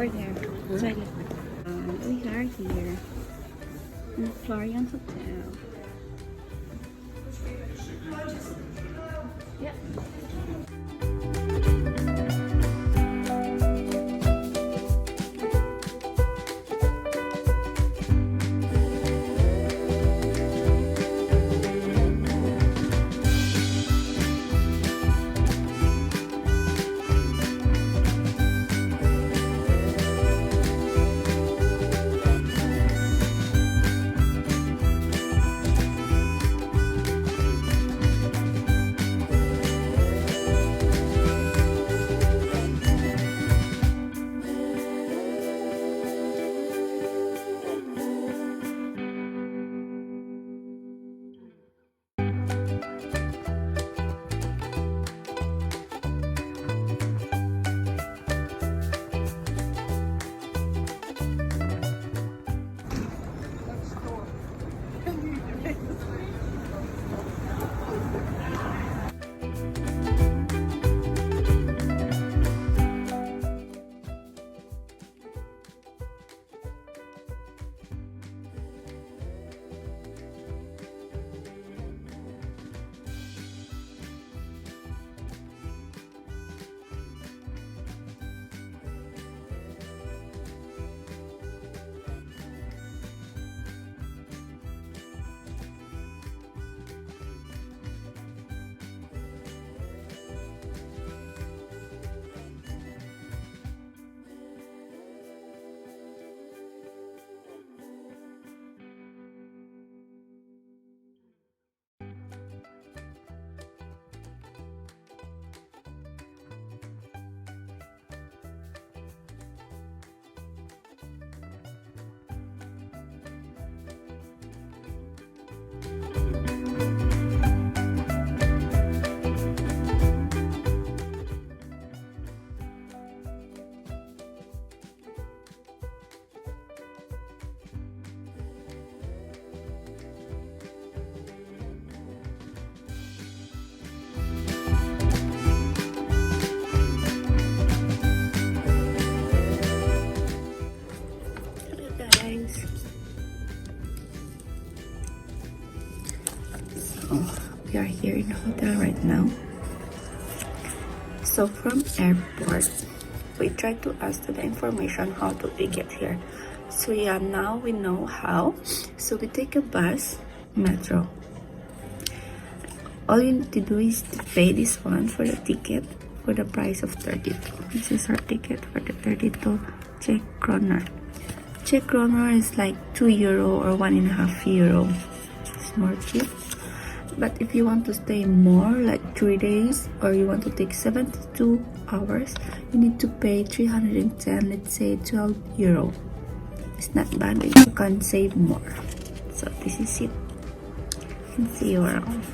over there. Huh? We are here in the Florian Hotel. Yeah. We are here in the hotel right now. So from airport, we try to ask the information how do we get here. So yeah, now we know how. So we take a bus, metro. All you need to do is to pay this one for the ticket for the price of 32. This is our ticket for the 32 Czech kroner. Czech kroner is like €2 or €1.5. It's more cheap. But if you want to stay more, like 3 days, or you want to take 72 hours, you need to pay 310, let's say €12. It's not bad, you can save more. So this is it. You can see you around.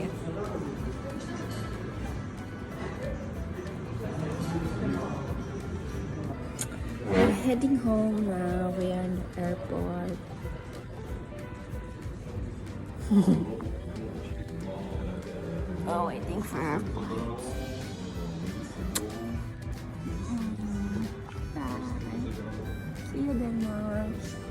ticket. We're heading home now. We are in the airport. Oh, waiting for airport. Bye. See you then, Mars.